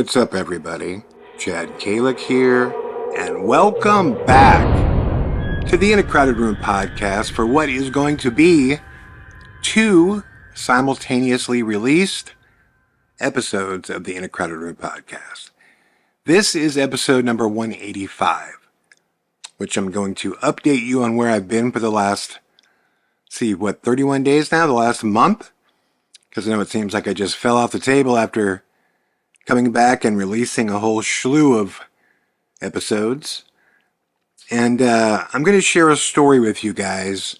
What's up, everybody? Chad Calek here, and welcome back to the In a Crowded Room podcast for what is going to be two simultaneously released episodes of the In a Crowded Room podcast. This is episode number 185, which I'm going to update you on where I've been for the last, 31 days now, the last month? Because I know it seems like I just fell off the table after coming back and releasing a whole slew of episodes. And I'm going to share a story with you guys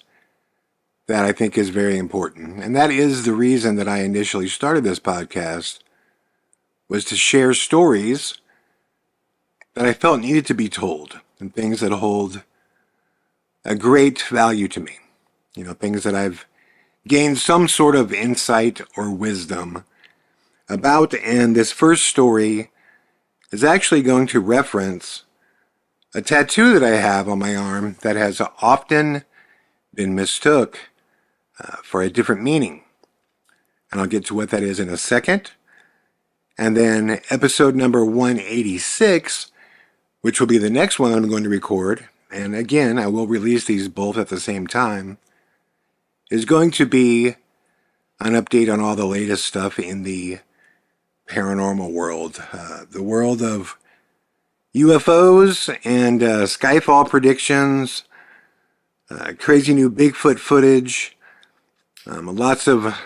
that I think is very important. And that is the reason that I initially started this podcast, was to share stories that I felt needed to be told, and things that hold a great value to me. You know, things that I've gained some sort of insight or wisdom about. And this first story is actually going to reference a tattoo that I have on my arm that has often been mistook for a different meaning. And I'll get to what that is in a second. And then episode number 186, which will be the next one I'm going to record, and again, I will release these both at the same time, is going to be an update on all the latest stuff in the paranormal world, the world of UFOs and skyfall predictions, crazy new Bigfoot footage, lots of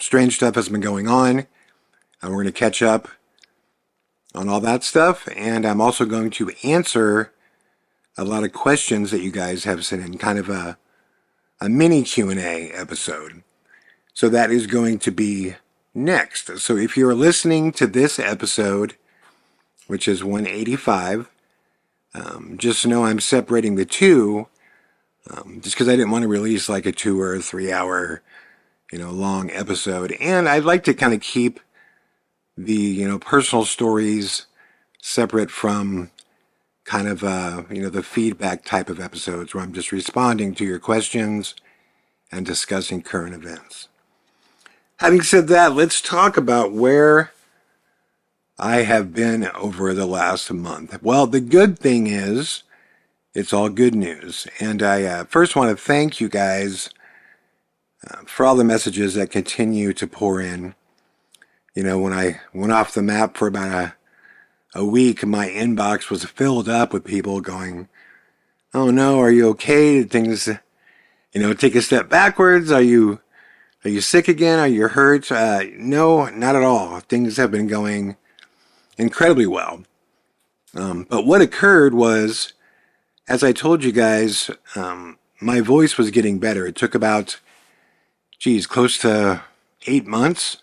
strange stuff has been going on, and we're going to catch up on all that stuff. And I'm also going to answer a lot of questions that you guys have sent in, kind of a mini Q&A episode. So that is going to be next. So if you're listening to this episode, which is 185, just know I'm separating the two, just because I didn't want to release like a 2 or 3 hour, long episode. And I'd like to kind of keep the, personal stories separate from kind of, the feedback type of episodes where I'm just responding to your questions and discussing current events. Having said that, let's talk about where I have been over the last month. Well, the good thing is, it's all good news. And I first want to thank you guys for all the messages that continue to pour in. When I went off the map for about a week, my inbox was filled up with people going, "Oh no, are you okay? Did things, take a step backwards? Are you sick again? Are you hurt?" No, not at all. Things have been going incredibly well. But what occurred was, as I told you guys, my voice was getting better. It took about, close to 8 months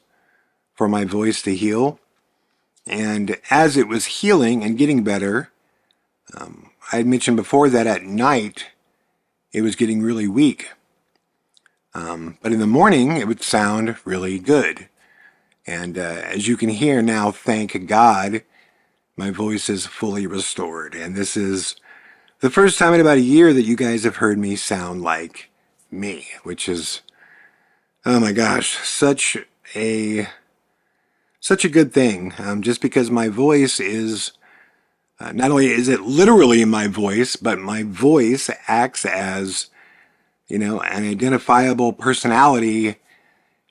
for my voice to heal. And as it was healing and getting better, I had mentioned before that at night it was getting really weak. But in the morning, it would sound really good. And as you can hear now, thank God, my voice is fully restored. And this is the first time in about a year that you guys have heard me sound like me, which is, oh my gosh, such a good thing. Just because my voice is, not only is it literally my voice, but my voice acts as an identifiable personality,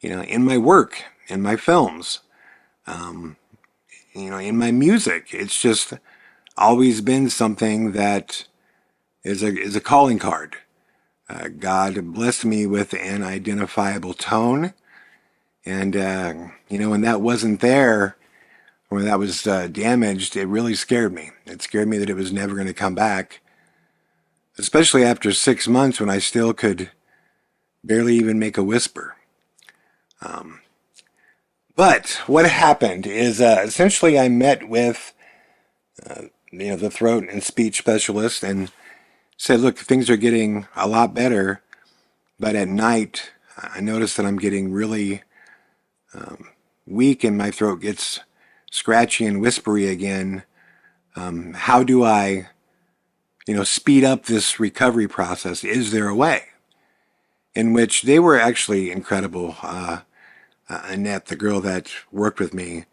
in my work, in my films, in my music. It's just always been something that is a calling card. God blessed me with an identifiable tone, and when that wasn't there, when that was damaged, it really scared me. It scared me that it was never going to come back. Especially after 6 months when I still could barely even make a whisper. But what happened is essentially I met with the throat and speech specialist and said, look, things are getting a lot better, but at night I noticed that I'm getting really weak and my throat gets scratchy and whispery again. How do I speed up this recovery process? Is there a way? In which they were actually incredible. Annette, the girl that worked with me,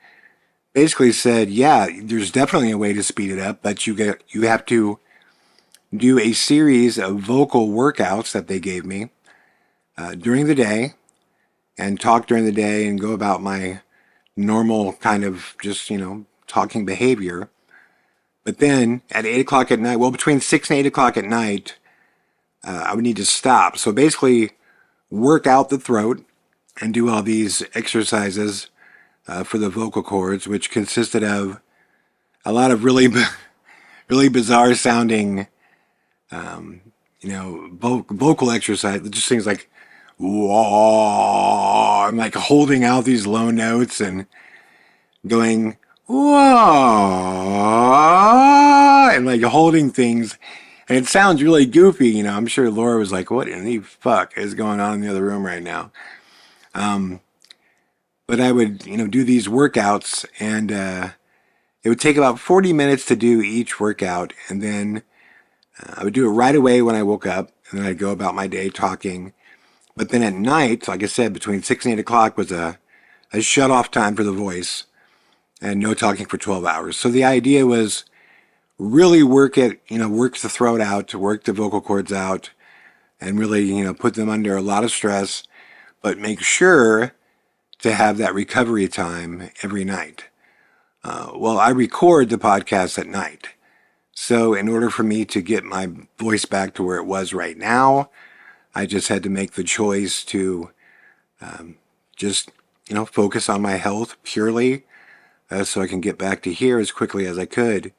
basically said, yeah, there's definitely a way to speed it up, but you have to do a series of vocal workouts that they gave me during the day, and talk during the day and go about my normal kind of just, talking behavior. But then at 8 o'clock at night, well, between 6 and 8 o'clock at night, I would need to stop. So basically, work out the throat and do all these exercises for the vocal cords, which consisted of a lot of really, really bizarre sounding, vocal exercise. Just things like, whoa, I'm like holding out these low notes and going, whoa, and like holding things. And it sounds really goofy, I'm sure Laura was like, what in the fuck is going on in the other room right now? But I would, do these workouts, and it would take about 40 minutes to do each workout. And then I would do it right away when I woke up, and then I'd go about my day talking. But then at night, like I said, between 6 and 8 o'clock was a shut-off time for the voice, and no talking for 12 hours. So the idea was really work the throat out, to work the vocal cords out, and really, put them under a lot of stress, but make sure to have that recovery time every night. Well, I record the podcast at night. So in order for me to get my voice back to where it was right now, I just had to make the choice to just, focus on my health purely, so I can get back to here as quickly as I could.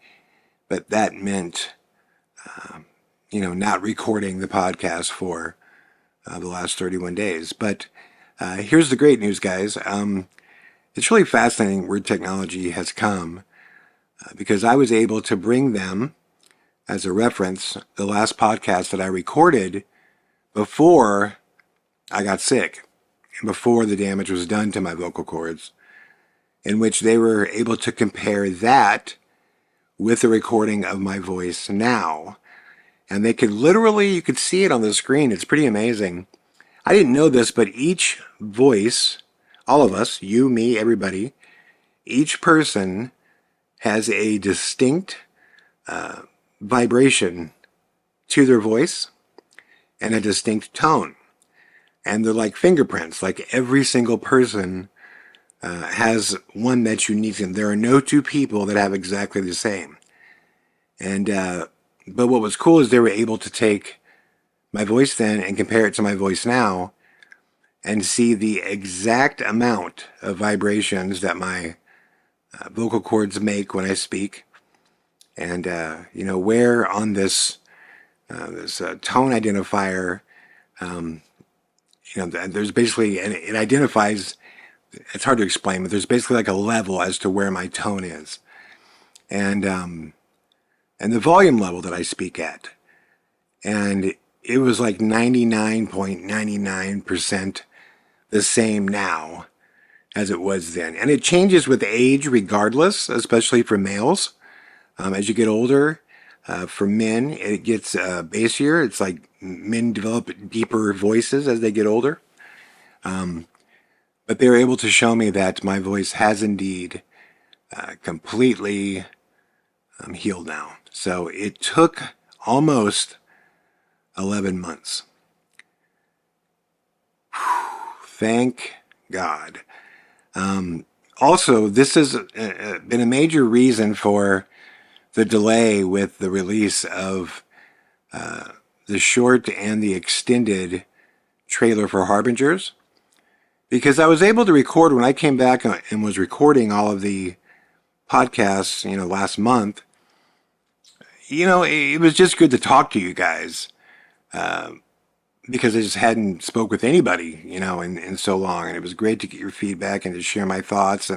But that meant, not recording the podcast for the last 31 days. But here's the great news, guys. It's really fascinating where technology has come, because I was able to bring them as a reference the last podcast that I recorded before I got sick and before the damage was done to my vocal cords, in which they were able to compare that with the recording of my voice now. And they could literally, you could see it on the screen. It's pretty amazing. I didn't know this, but each voice, all of us, you, me, everybody, each person has a distinct vibration to their voice and a distinct tone. And they're like fingerprints. Like every single person has one that's unique, and there are no two people that have exactly the same. And but what was cool is they were able to take my voice then and compare it to my voice now, and see the exact amount of vibrations that my vocal cords make when I speak, and where on this tone identifier, there's basically, and it identifies. It's hard to explain, but there's basically like a level as to where my tone is, and the volume level that I speak at, and it was like 99.99% the same now as it was then. And it changes with age regardless, especially for males. As you get older, for men, it gets bassier. It's like men develop deeper voices as they get older. But they were able to show me that my voice has indeed completely healed now. So it took almost 11 months. Thank God. Also, this has been a major reason for the delay with the release of the short and the extended trailer for Harbingers, because I was able to record when I came back and was recording all of the podcasts, last month. It was just good to talk to you guys, because I just hadn't spoke with anybody, in so long, and it was great to get your feedback and to share my thoughts.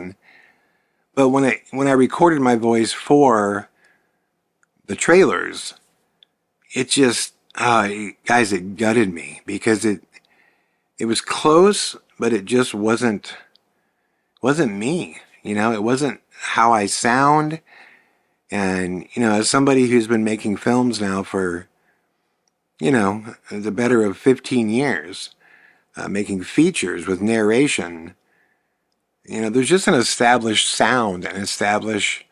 But when I recorded my voice for the trailers, it just, guys, it gutted me, because it was close, but it just wasn't me. It wasn't how I sound. And, as somebody who's been making films now for, the better of 15 years, making features with narration, there's just an established sound, an established,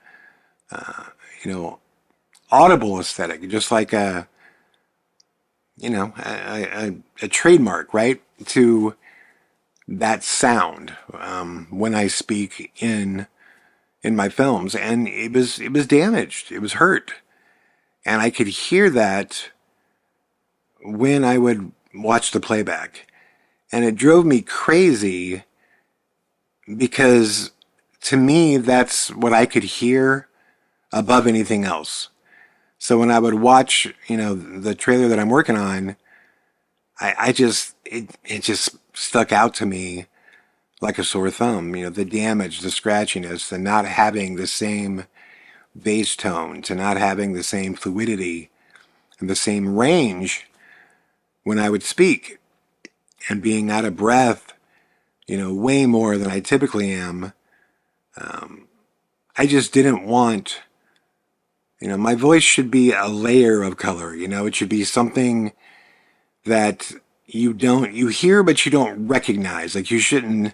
you know, audible aesthetic, just like a trademark, right, to that sound when I speak in my films, and it was damaged, it was hurt, and I could hear that when I would watch the playback, and it drove me crazy because to me that's what I could hear above anything else. So when I would watch, the trailer that I'm working on, I just it just stuck out to me like a sore thumb. The damage, the scratchiness, the not having the same bass tone, to not having the same fluidity and the same range when I would speak, and being out of breath, way more than I typically am. I just didn't want, my voice should be a layer of color. It should be something that you hear but you don't recognize. Like, you shouldn't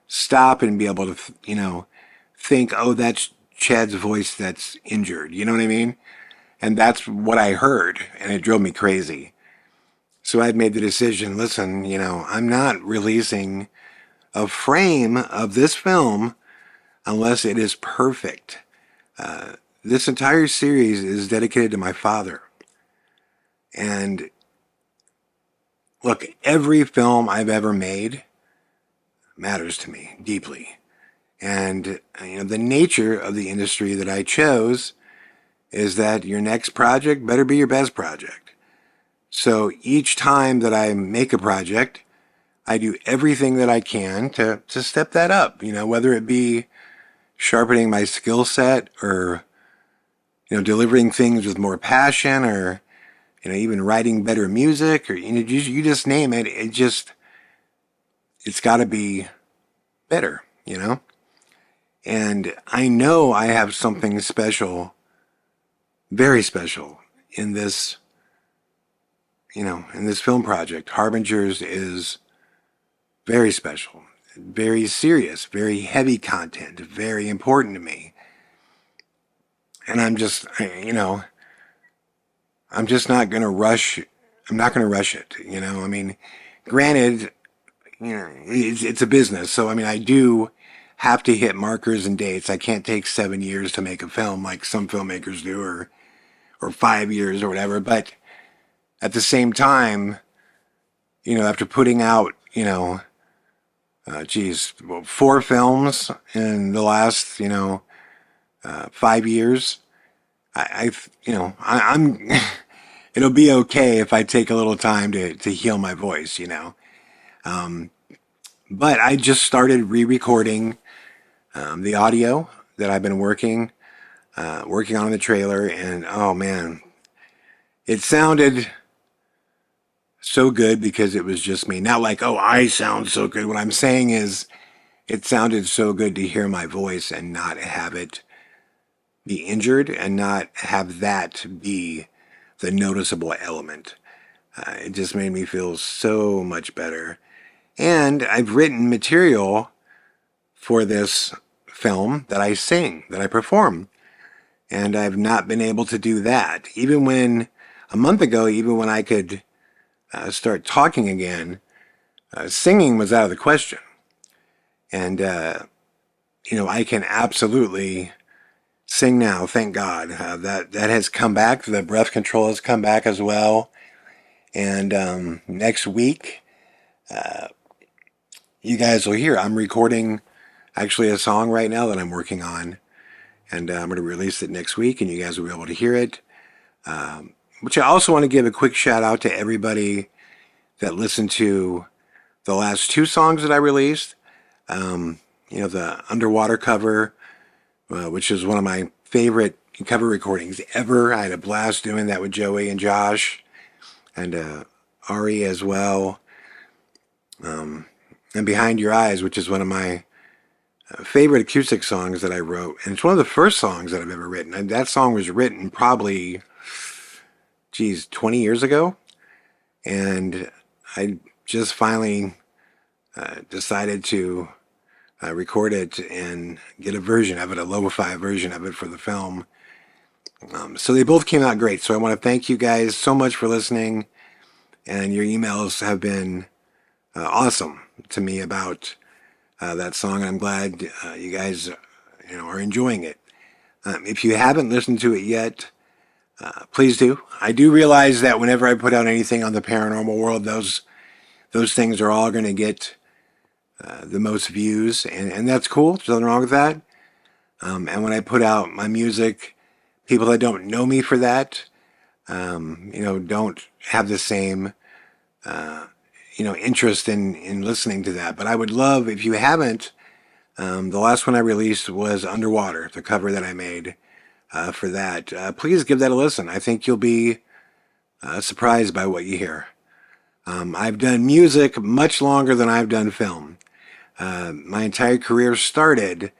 stop and be able to, think, oh, that's Chad's voice that's injured. You know what I mean? And that's what I heard, and it drove me crazy. So I made the decision, listen, I'm not releasing a frame of this film unless it is perfect. This entire series is dedicated to my father. And look, every film I've ever made matters to me deeply. And, the nature of the industry that I chose is that your next project better be your best project. So each time that I make a project, I do everything that I can to step that up, whether it be sharpening my skill set, or, delivering things with more passion, or, even writing better music, or, you just name it. It's got to be better, And I know I have something special, very special, in this, in this film project. Harbingers is very special, very serious, very heavy content, very important to me. And I'm just not going to rush. I'm not going to rush it. I mean, granted, it's a business. So, I do have to hit markers and dates. I can't take 7 years to make a film like some filmmakers do, or 5 years or whatever. But at the same time, after putting out, 4 films in the last, 5 years, I'm, it'll be okay if I take a little time to heal my voice, But I just started re-recording the audio that I've been working on in the trailer, and oh man, it sounded so good because it was just me. Not like, oh, I sound so good. What I'm saying is, it sounded so good to hear my voice and not have it be injured, and not have that be the noticeable element. It just made me feel so much better. And I've written material for this film that I sing, that I perform. And I've not been able to do that. Even when, a month ago, even when I could start talking again, singing was out of the question. And, I can absolutely sing now, thank God. That has come back. The breath control has come back as well. And next week, you guys will hear, I'm recording actually a song right now that I'm working on. And I'm going to release it next week, and you guys will be able to hear it. Which I also want to give a quick shout out to everybody that listened to the last 2 songs that I released. The Underwater cover, which is one of my favorite cover recordings ever. I had a blast doing that with Joey and Josh, and Ari as well. And Behind Your Eyes, which is one of my favorite acoustic songs that I wrote. And it's one of the first songs that I've ever written. And that song was written probably, 20 years ago. And I just finally decided to record it and get a version of it, a lo-fi version of it for the film. So they both came out great. So I want to thank you guys so much for listening, and your emails have been awesome to me about that song. And I'm glad you guys are enjoying it. If you haven't listened to it yet, please do. I do realize that whenever I put out anything on the paranormal world, those things are all going to get the most views, and that's cool. There's nothing wrong with that. And when I put out my music, people that don't know me for that, don't have the same, interest in listening to that. But I would love, if you haven't, the last one I released was Underwater, the cover that I made for that. Please give that a listen. I think you'll be surprised by what you hear. I've done music much longer than I've done film. My entire career started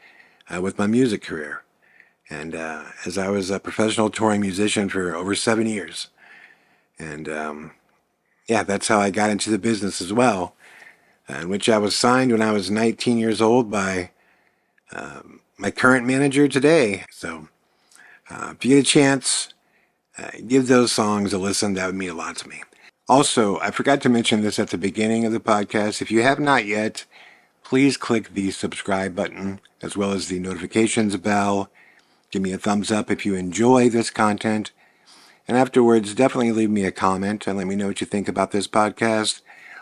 with my music career. And as I was a professional touring musician for over 7 years. And that's how I got into the business as well, in which I was signed when I was 19 years old by my current manager today. So if you get a chance, give those songs a listen. That would mean a lot to me. Also, I forgot to mention this at the beginning of the podcast. If you have not yet, please click the subscribe button as well as the notifications bell. Give me a thumbs up if you enjoy this content. And afterwards, definitely leave me a comment and let me know what you think about this podcast.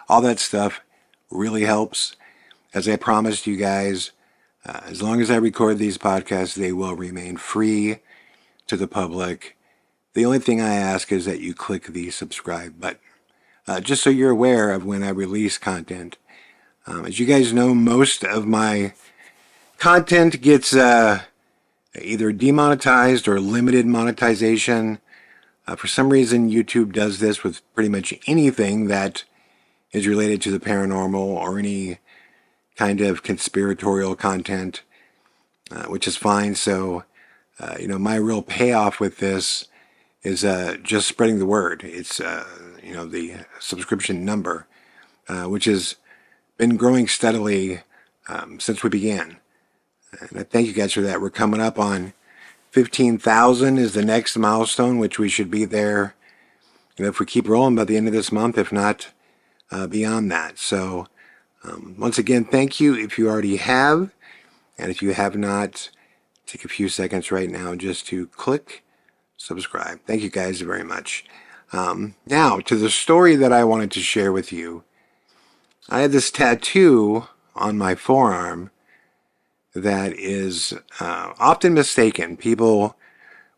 All that stuff really helps. As I promised you guys, as long as I record these podcasts, they will remain free to the public. The only thing I ask is that you click the subscribe button, just so you're aware of when I release content. As you guys know, most of my content gets either demonetized or limited monetization. For some reason, YouTube does this with pretty much anything that is related to the paranormal or any kind of conspiratorial content, which is fine. So, my real payoff with this is just spreading the word. It's, the subscription number, which has been growing steadily since we began. And I thank you guys for that. We're coming up on 15,000 is the next milestone, which we should be there, if we keep rolling by the end of this month, if not beyond that. So once again, thank you if you already have. And if you have not, take a few seconds right now just to click subscribe. Thank you guys very much. Now, to the story that I wanted to share with you. I had this tattoo on my forearm that is often mistaken. People,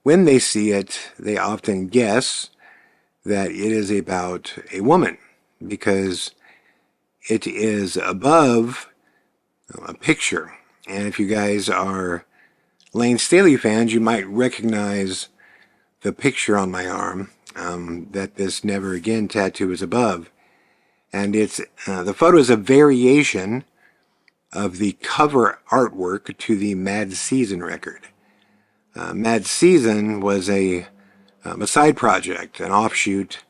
when they see it, they often guess that it is about a woman because it is above a picture. And if you guys are Lane Staley fans, you might recognize the picture on my arm that this Never Again tattoo is above. And it's the photo is a variation of the cover artwork to the Mad Season record. Mad Season was a side project, an offshoot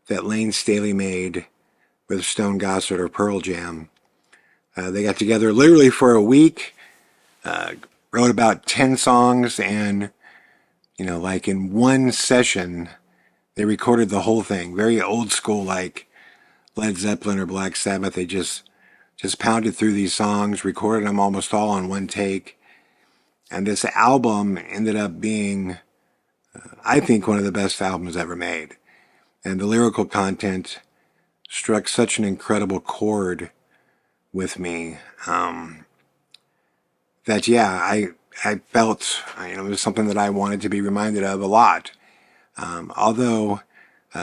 that Lane Staley made with Stone Gossard or Pearl Jam. They got together literally for a week, wrote about 10 songs, and, like in one session, they recorded the whole thing. Very old school, like Led Zeppelin or Black Sabbath. They just pounded through these songs, recorded them almost all on one take. And this album ended up being, I think, one of the best albums ever made. And the lyrical content struck such an incredible chord with me that, I felt, it was something that I wanted to be reminded of a lot. Although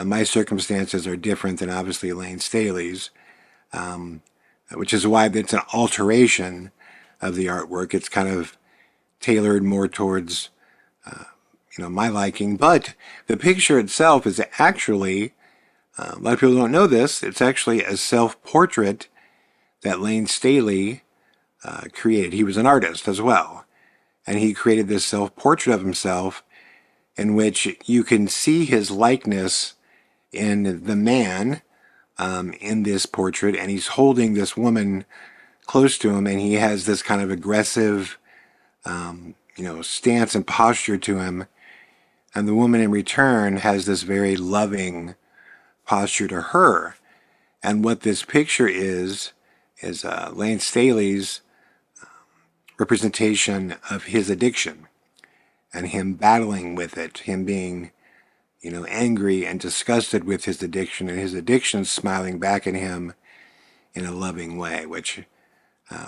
my circumstances are different than obviously Lane Staley's, which is why it's an alteration of the artwork. It's kind of tailored more towards, my liking. But the picture itself is actually, a lot of people don't know this, it's actually a self-portrait that Lane Staley created. He was an artist as well. And he created this self-portrait of himself in which you can see his likeness in the man in this portrait, and he's holding this woman close to him, and he has this kind of aggressive, stance and posture to him. And the woman in return has this very loving posture to her. And what this picture is Lane Staley's representation of his addiction and him battling with it, him being, angry and disgusted with his addiction, and his addiction smiling back at him in a loving way, which,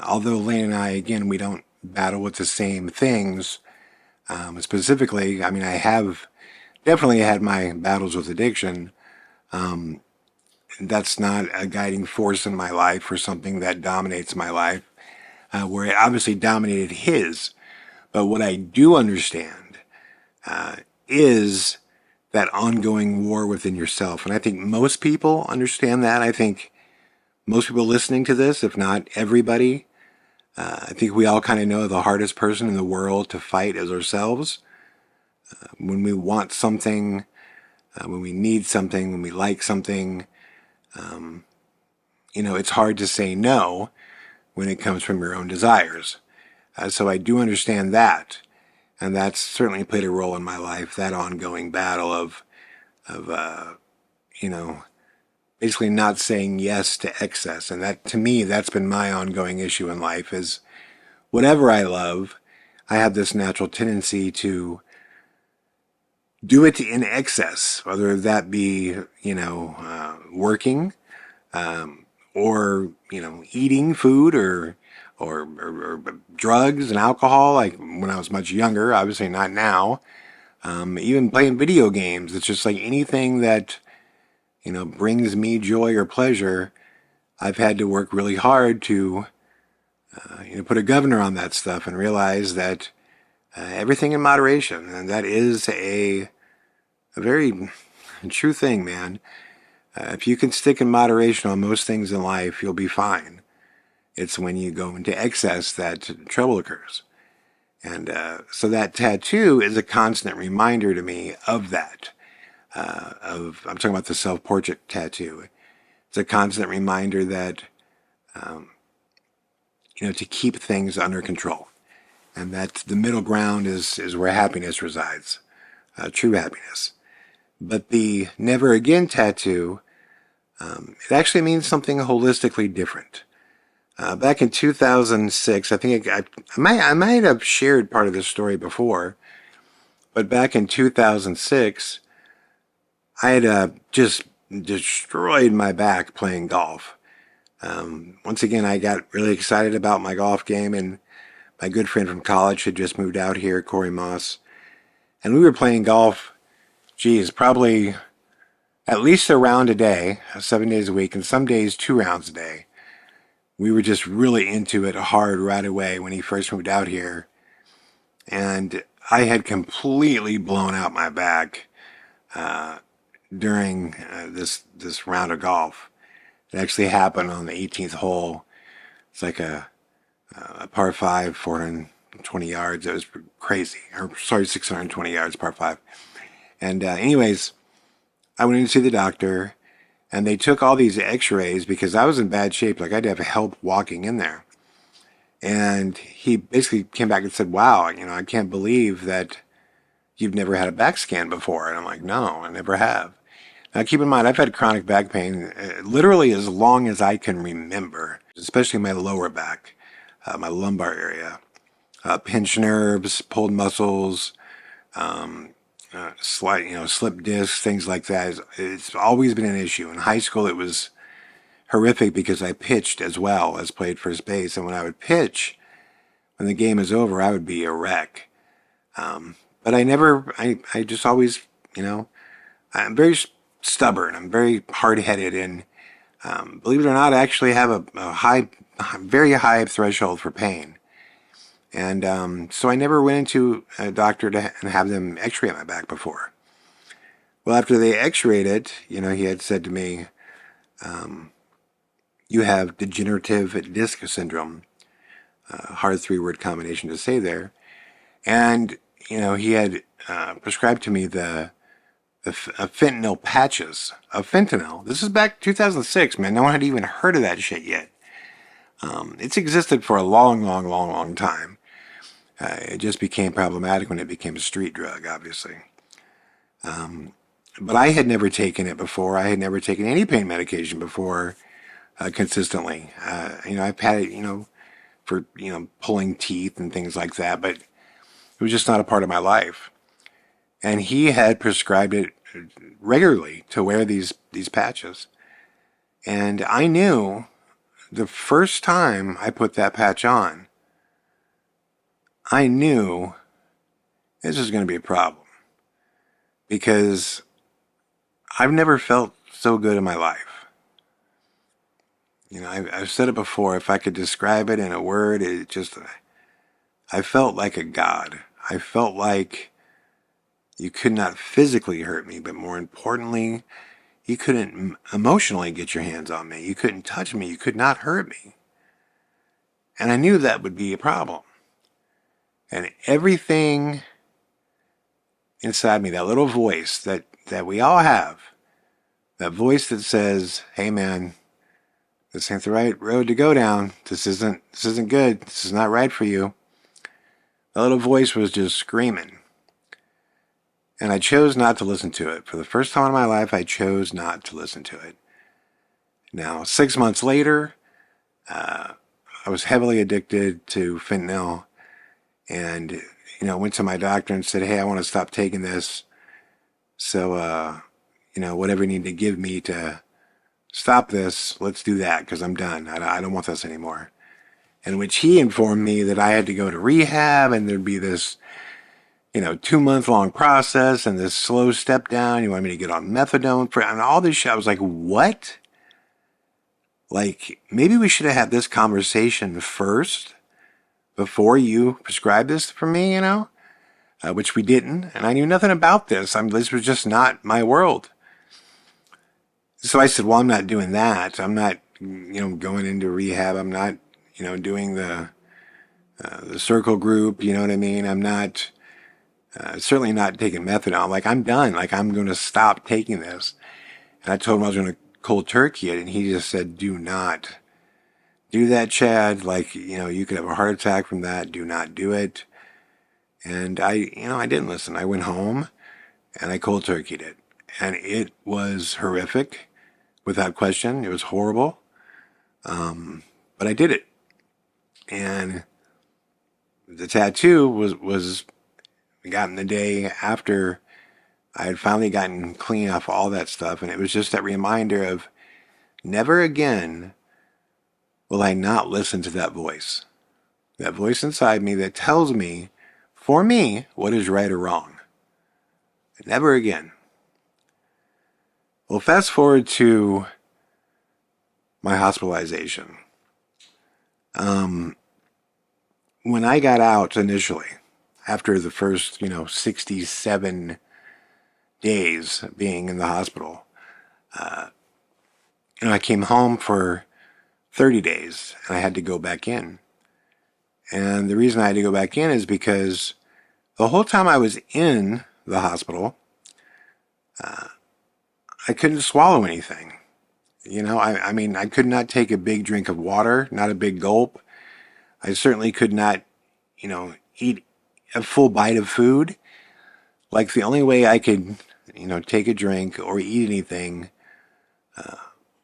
although Lane and I, again, we don't battle with the same things, specifically, I have definitely had my battles with addiction. That's not a guiding force in my life or something that dominates my life, where it obviously dominated his. But what I do understand is that ongoing war within yourself. And I think most people understand that. I think most people listening to this, if not everybody, I think we all kind of know the hardest person in the world to fight is ourselves. When we want something, when we need something, when we like something, it's hard to say no when it comes from your own desires. So I do understand that. And that's certainly played a role in my life, that ongoing battle of basically not saying yes to excess. And that, to me, that's been my ongoing issue in life is whatever I love, I have this natural tendency to do it in excess, whether that be, working, or, eating food or drugs and alcohol, like when I was much younger, obviously not now. Even playing video games, it's just like anything that, brings me joy or pleasure, I've had to work really hard to, put a governor on that stuff and realize that everything in moderation, and that is a very true thing, man. If you can stick in moderation on most things in life, you'll be fine. It's when you go into excess that trouble occurs. And so that tattoo is a constant reminder to me of that. I'm talking about the self-portrait tattoo. It's a constant reminder that, to keep things under control. And that the middle ground is where happiness resides, true happiness. But the never again tattoo, it actually means something holistically different. Back in 2006, I think I might have shared part of this story before, but back in 2006, I had just destroyed my back playing golf. Once again, I got really excited about my golf game, and my good friend from college had just moved out here, Corey Moss, and we were playing golf, probably at least a round a day, 7 days a week, and some days 2 rounds a day. We were just really into it hard right away when he first moved out here. And I had completely blown out my back during this round of golf. It actually happened on the 18th hole. It's like a par 5, 420 yards. It was crazy. 620 yards, par 5. And anyways, I went in to see the doctor. And they took all these x-rays because I was in bad shape. Like, I had to have help walking in there. And he basically came back and said, wow, I can't believe that you've never had a back scan before. And I'm like, no, I never have. Now, keep in mind, I've had chronic back pain literally as long as I can remember, especially my lower back, my lumbar area. Pinched nerves, pulled muscles, slip discs, things like that. It's always been an issue. In high school, it was horrific because I pitched as well as played first base. And when I would pitch, when the game is over, I would be a wreck. But I just always, I'm very stubborn. I'm very hard-headed. And believe it or not, I actually have a very high threshold for pain. And so I never went into a doctor to have them x-ray my back before. Well, after they x-rayed it, he had said to me, you have degenerative disc syndrome. Hard 3-word combination to say there. And, he had prescribed to me the fentanyl patches of fentanyl. This is back 2006, man. No one had even heard of that shit yet. It's existed for a long, long, long, long time. It just became problematic when it became a street drug, obviously. But I had never taken it before. I had never taken any pain medication before consistently. I've had it, for, pulling teeth and things like that, but it was just not a part of my life. And he had prescribed it regularly to wear these patches. And I knew the first time I put that patch on, I knew this was going to be a problem. Because I've never felt so good in my life. I've said it before, if I could describe it in a word, I felt like a god. I felt like you could not physically hurt me, but more importantly, you couldn't emotionally get your hands on me. You couldn't touch me. You could not hurt me. And I knew that would be a problem. And everything inside me, that little voice that we all have, that voice that says, hey man, this ain't the right road to go down. This isn't good. This is not right for you. That little voice was just screaming. And I chose not to listen to it. For the first time in my life, I chose not to listen to it. Now, 6 months later, I was heavily addicted to fentanyl, and went to my doctor and said, hey, I want to stop taking this. So, whatever you need to give me to stop this, let's do that, because I'm done. I don't want this anymore. In which he informed me that I had to go to rehab, and there'd be this, 2-month-long process and this slow step down. You want me to get on methadone and all this shit. I was like, what? Like, maybe we should have had this conversation first before you prescribed this for me, which we didn't. And I knew nothing about this. This was just not my world. So I said, well, I'm not doing that. I'm not, going into rehab. I'm not, doing the circle group. You know what I mean? I'm not, certainly not taking methadone. Like, I'm done. Like, I'm going to stop taking this. And I told him I was going to cold turkey it. And he just said, do not do that, Chad. Like, you could have a heart attack from that. Do not do it. And I didn't listen. I went home and I cold turkeyed it. And it was horrific, without question. It was horrible. But I did it. And the tattoo was gotten the day after I had finally gotten clean off all that stuff. And it was just that reminder of never again will I not listen to that voice. That voice inside me that tells me, for me, what is right or wrong. Never again. Well, fast forward to my hospitalization. When I got out initially, after the first, 67 days being in the hospital, I came home for 30 days and I had to go back in. And the reason I had to go back in is because the whole time I was in the hospital, I couldn't swallow anything. I could not take a big drink of water, not a big gulp. I certainly could not, eat a full bite of food. Like, the only way I could, take a drink or eat anything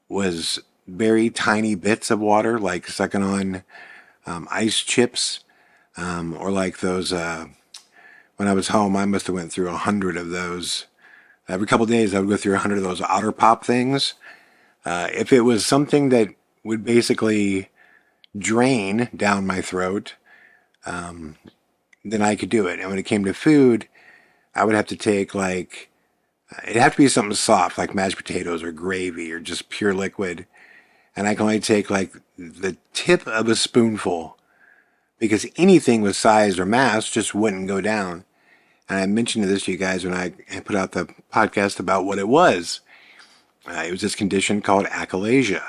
was very tiny bits of water, like sucking on ice chips, or like those, when I was home, I must have went through 100 of those. Every couple of days, I would go through 100 of those Otter Pop things. If it was something that would basically drain down my throat, then I could do it. And when it came to food, I would have to take it'd have to be something soft, like mashed potatoes or gravy or just pure liquid. And I can only take the tip of a spoonful, because anything with size or mass just wouldn't go down. And I mentioned this to you guys when I put out the podcast about what it was. It was this condition called achalasia.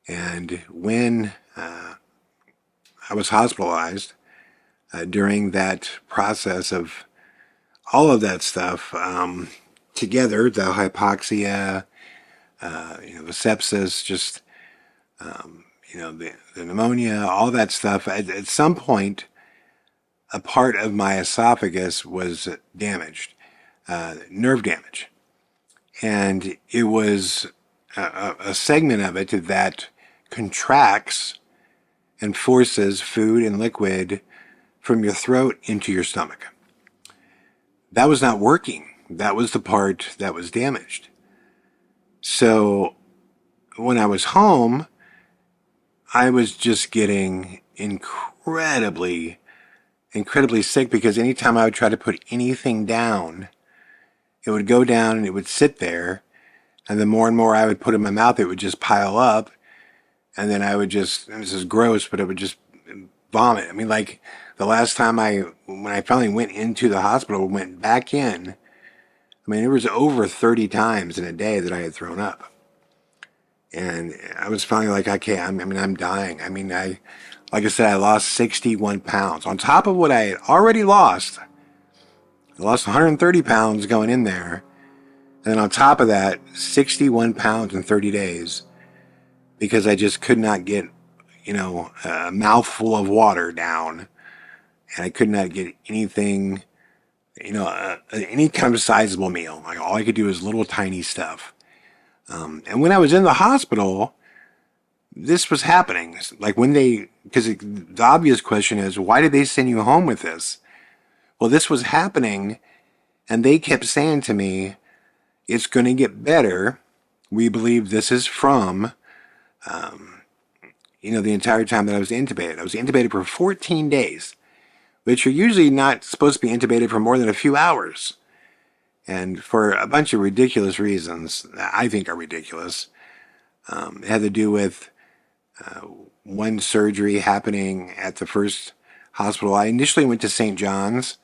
And when I was hospitalized, during that process of all of that stuff together, the hypoxia, the sepsis, just the pneumonia, all that stuff. At some point, a part of my esophagus was damaged, nerve damage. And it was a segment of it that contracts and forces food and liquid from your throat into your stomach. That was not working. That was the part that was damaged. So when I was home, I was just getting incredibly sick, because anytime I would try to put anything down, it would go down and it would sit there. And the more and more I would put in my mouth, it would just pile up. And then I would just, and this is gross, but it would just vomit. I mean, like the last time when I finally went into the hospital, went back in, I mean, it was over 30 times in a day that I had thrown up. And I was finally like, okay, I'm dying. I mean, like I said, I lost 61 pounds. On top of what I had already lost, I lost 130 pounds going in there. And then on top of that, 61 pounds in 30 days, because I just could not get, a mouthful of water down. And I could not get anything, any kind of sizable meal. Like all I could do was little tiny stuff. And when I was in the hospital, this was happening. Like because the obvious question is, why did they send you home with this? Well, this was happening, and they kept saying to me, it's going to get better. We believe this is from, the entire time that I was intubated. I was intubated for 14 days, which you're usually not supposed to be intubated for more than a few hours. And for a bunch of ridiculous reasons, that I think are ridiculous. It had to do with one surgery happening at the first hospital. I initially went to St. John's,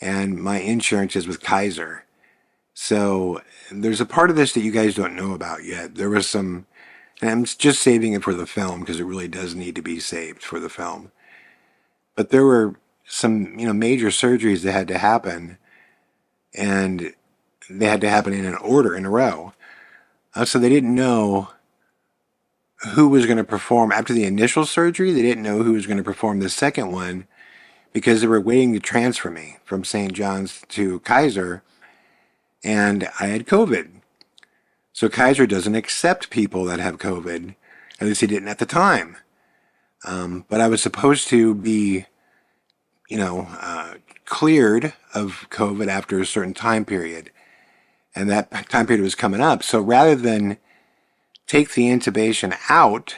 and my insurance is with Kaiser. So there's a part of this that you guys don't know about yet. There was some, and I'm just saving it for the film because it really does need to be saved for the film. But there were some, major surgeries that had to happen, and they had to happen in an order, in a row. So they didn't know who was going to perform after the initial surgery. They didn't know who was going to perform the second one, because they were waiting to transfer me from St. John's to Kaiser, and I had COVID. So Kaiser doesn't accept people that have COVID. At least he didn't at the time. But I was supposed to be, cleared of COVID after a certain time period. And that time period was coming up. So rather than take the intubation out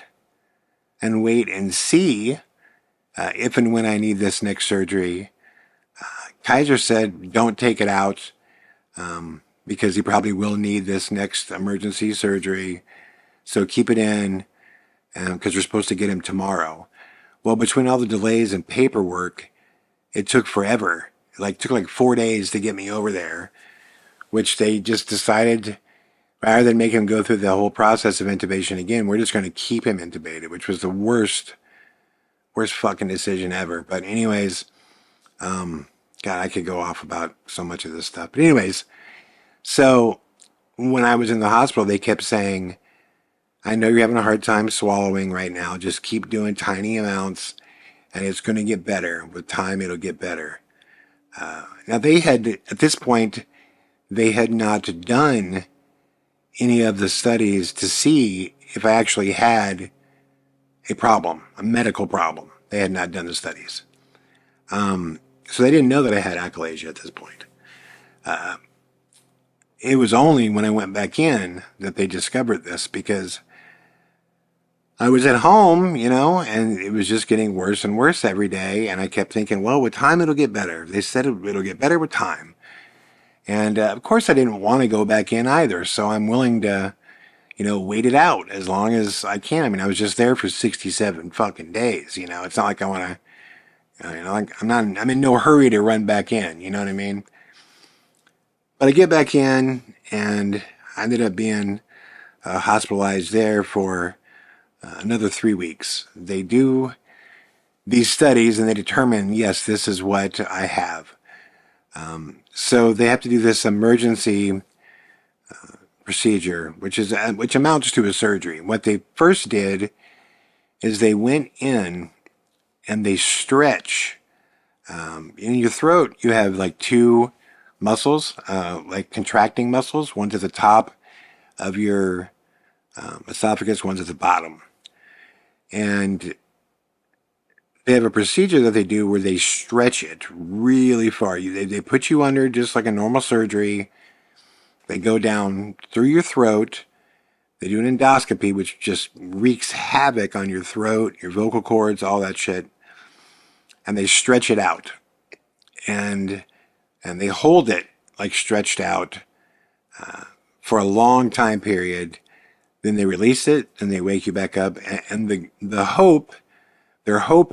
and wait and see if and when I need this next surgery, Kaiser said, don't take it out because he probably will need this next emergency surgery. So keep it in because we're supposed to get him tomorrow. Well, between all the delays and paperwork, it took forever. It took 4 days to get me over there, which they just decided, rather than make him go through the whole process of intubation again, we're just going to keep him intubated, which was the worst fucking decision ever. But anyways, God, I could go off about so much of this stuff. But anyways, so when I was in the hospital, they kept saying, I know you're having a hard time swallowing right now. Just keep doing tiny amounts, and it's going to get better. With time, it'll get better. Now, they had, at this point, they had not done any of the studies to see if I actually had a problem, a medical problem. They had not done the studies. So they didn't know that I had achalasia at this point. It was only when I went back in that they discovered this, because I was at home, and it was just getting worse and worse every day. And I kept thinking, well, with time, it'll get better. They said it'll get better with time. And of course, I didn't want to go back in either. So I'm willing to, wait it out as long as I can. I mean, I was just there for 67 fucking days. It's not like I want to, I'm in no hurry to run back in. You know what I mean? But I get back in, and I ended up being hospitalized there for another 3 weeks. They do these studies, and they determine, yes, this is what I have. So they have to do this emergency procedure, which amounts to a surgery. What they first did is they went in and they stretch. In your throat, you have like two muscles, like contracting muscles. One's at the top of your esophagus, one's at the bottom. And they have a procedure that they do where they stretch it really far. They put you under just like a normal surgery. They go down through your throat. They do an endoscopy, which just wreaks havoc on your throat, your vocal cords, all that shit. And they stretch it out. And they hold it like stretched out for a long time period. Then they release it and they wake you back up. And their hope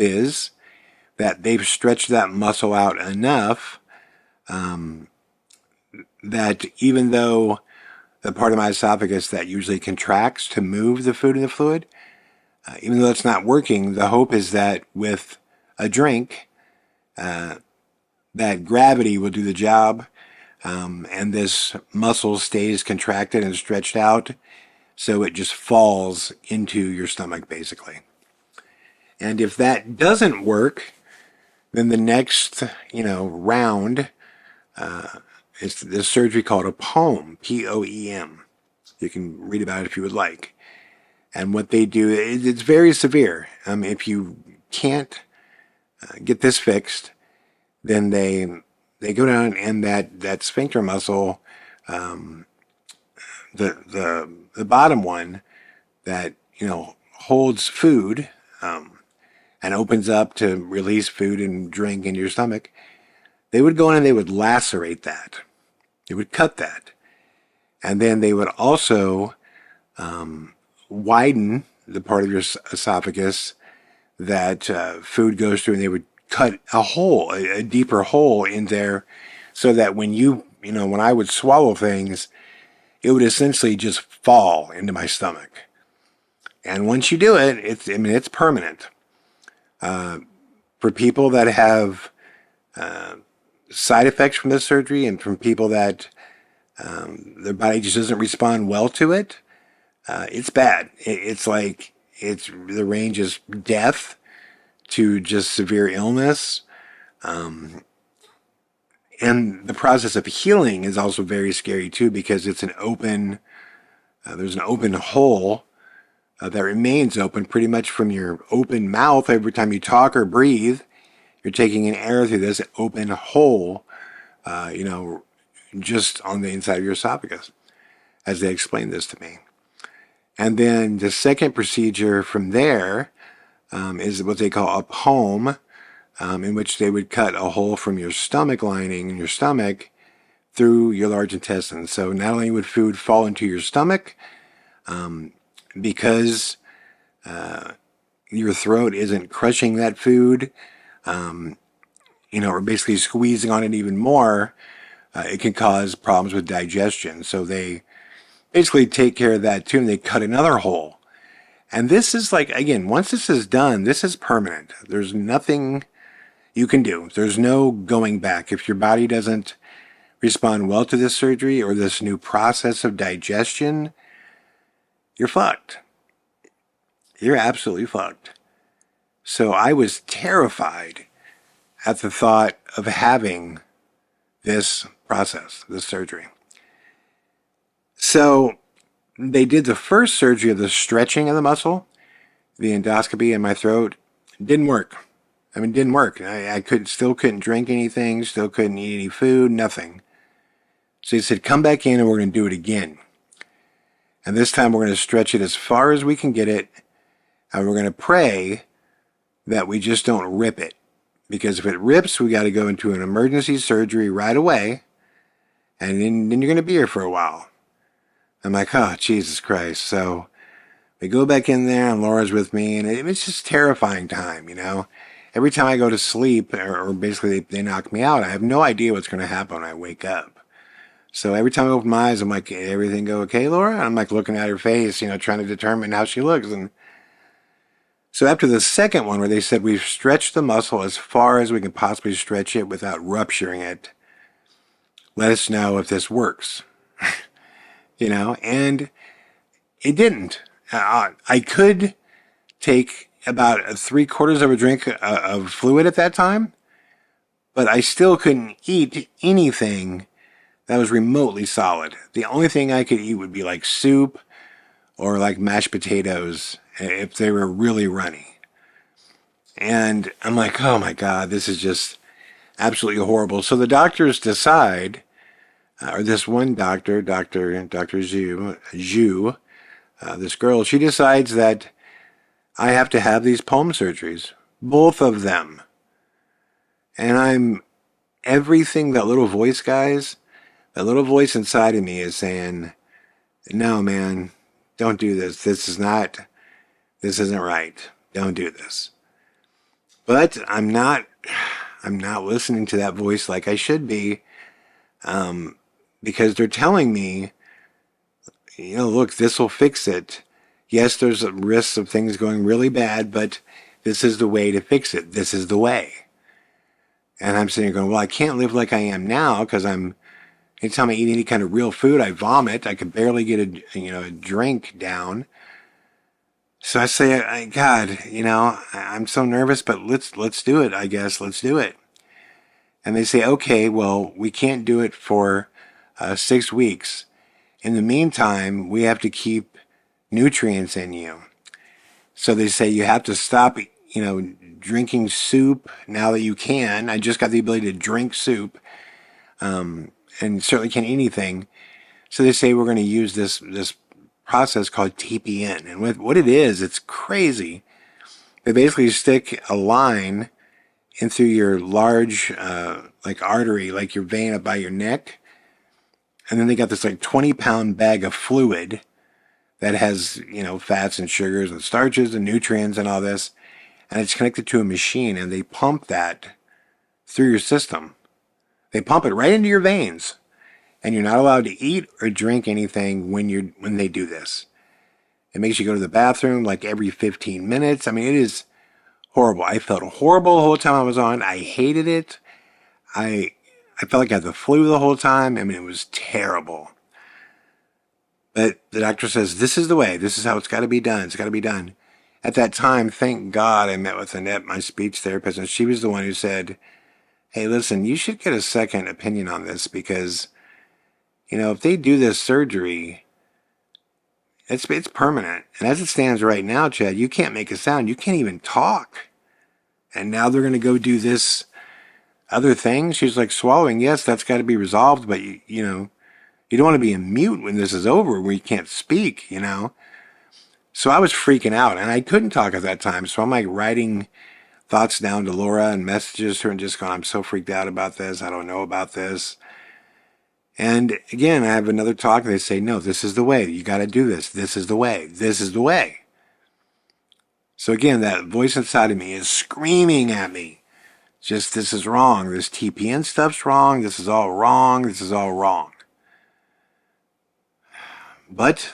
is that they've stretched that muscle out enough that even though the part of my esophagus that usually contracts to move the food and the fluid, even though it's not working, the hope is that with a drink, that gravity will do the job, and this muscle stays contracted and stretched out, so it just falls into your stomach, basically. And if that doesn't work, then the next, round is this surgery called a POEM, P-O-E-M. You can read about it if you would like. And what they do, it's very severe. If you can't get this fixed, then they go down and that sphincter muscle, the bottom one that holds food and opens up to release food and drink into your stomach, they would go in and they would lacerate that. They would cut that. And then they would also widen the part of your esophagus that food goes through, and they would cut a hole, a deeper hole in there, so that when when I would swallow things, it would essentially just fall into my stomach. And once you do it, it's permanent. For people that have side effects from this surgery, and from people that their body just doesn't respond well to it, it's bad. The range is death to just severe illness. And the process of healing is also very scary too, because it's there's an open hole that remains open pretty much from your open mouth. Every time you talk or breathe, you're taking in air through this open hole, just on the inside of your esophagus, as they explained this to me. And then the second procedure from there is what they call a POEM, in which they would cut a hole from your stomach lining in your stomach through your large intestine. So not only would food fall into your stomach, because your throat isn't crushing that food, or basically squeezing on it even more, it can cause problems with digestion. So they basically take care of that too, and they cut another hole. And this is again, once this is done, this is permanent. There's nothing you can do. There's no going back. If your body doesn't respond well to this surgery or this new process of digestion, you're fucked. You're absolutely fucked. So I was terrified at the thought of having this process, this surgery. So they did the first surgery of the stretching of the muscle, the endoscopy in my throat. It didn't work. It didn't work. I still couldn't drink anything, still couldn't eat any food, nothing. So he said, come back in and we're going to do it again. And this time we're going to stretch it as far as we can get it, and we're going to pray that we just don't rip it. Because if it rips, we got to go into an emergency surgery right away, and then you're going to be here for a while. I'm like, oh, Jesus Christ. So we go back in there, and Laura's with me, and it's just terrifying time, Every time I go to sleep, or basically they knock me out, I have no idea what's going to happen when I wake up. So every time I open my eyes, I'm like, everything go okay, Laura? And I'm looking at her face, trying to determine how she looks. And so after the second one, where they said we've stretched the muscle as far as we can possibly stretch it without rupturing it, let us know if this works. And it didn't. I could take about 3/4 of a drink of fluid at that time, but I still couldn't eat anything that was remotely solid. The only thing I could eat would be like soup or like mashed potatoes if they were really runny. And I'm like, oh my God, this is just absolutely horrible. So the doctors decide, or this one doctor, Dr. Zhu, this girl, she decides that I have to have these palm surgeries, both of them. And I'm everything that little voice, guys, that little voice inside of me is saying, no, man, don't do this. This isn't right. Don't do this. But I'm not listening to that voice like I should be, because they're telling me, look, this will fix it. Yes, there's a risk of things going really bad, but this is the way to fix it. This is the way. And I'm sitting there going, well, I can't live like I am now because anytime I eat any kind of real food, I vomit. I could barely get a drink down. So I say, God, I'm so nervous, but let's do it, I guess. Let's do it. And they say, okay, well, we can't do it for 6 weeks. In the meantime, we have to keep nutrients in you. So they say you have to stop, drinking soup now that you can. I just got the ability to drink soup, and certainly can't eat anything. So they say we're going to use this process called TPN. And what it is, it's crazy. They basically stick a line in through your large, artery, like your vein up by your neck. And then they got this 20-pound bag of fluid that has, fats and sugars and starches and nutrients and all this. And it's connected to a machine, and they pump that through your system. They pump it right into your veins. And you're not allowed to eat or drink anything when they do this. It makes you go to the bathroom like every 15 minutes. I mean, it is horrible. I felt horrible the whole time I was on. I hated it. I felt like I had the flu the whole time. I mean, it was terrible. But the doctor says, this is the way. This is how it's got to be done. It's got to be done. At that time, thank God I met with Annette, my speech therapist, and she was the one who said, hey, listen, you should get a second opinion on this because if they do this surgery, it's permanent. And as it stands right now, Chad, you can't make a sound. You can't even talk. And now they're going to go do this other thing. She's like, swallowing, yes, that's got to be resolved. But, you don't want to be a mute when this is over, where you can't speak, So I was freaking out. And I couldn't talk at that time. So I'm writing thoughts down to Laura and messages to her and just going, I'm so freaked out about this. I don't know about this. And again, I have another talk and they say, no, this is the way. You got to do this. This is the way. This is the way. So again, that voice inside of me is screaming at me. Just, this is wrong. This TPN stuff's wrong. This is all wrong. This is all wrong. But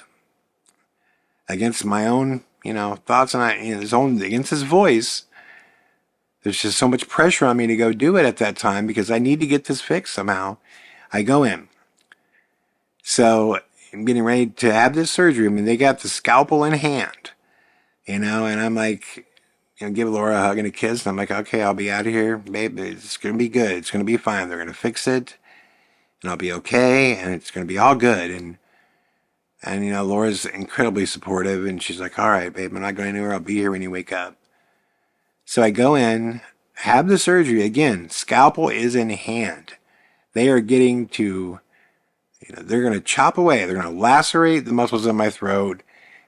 against my own, thoughts and against his voice, there's just so much pressure on me to go do it at that time because I need to get this fixed somehow. I go in. So I'm getting ready to have this surgery. I mean, they got the scalpel in hand, and I'm like, give Laura a hug and a kiss. And I'm like, okay, I'll be out of here, babe. It's going to be good. It's going to be fine. They're going to fix it, and I'll be okay, and it's going to be all good. And Laura's incredibly supportive, and she's like, all right, babe, I'm not going anywhere. I'll be here when you wake up. So I go in, have the surgery. Again, scalpel is in hand. They are getting to, they're going to chop away. They're going to lacerate the muscles in my throat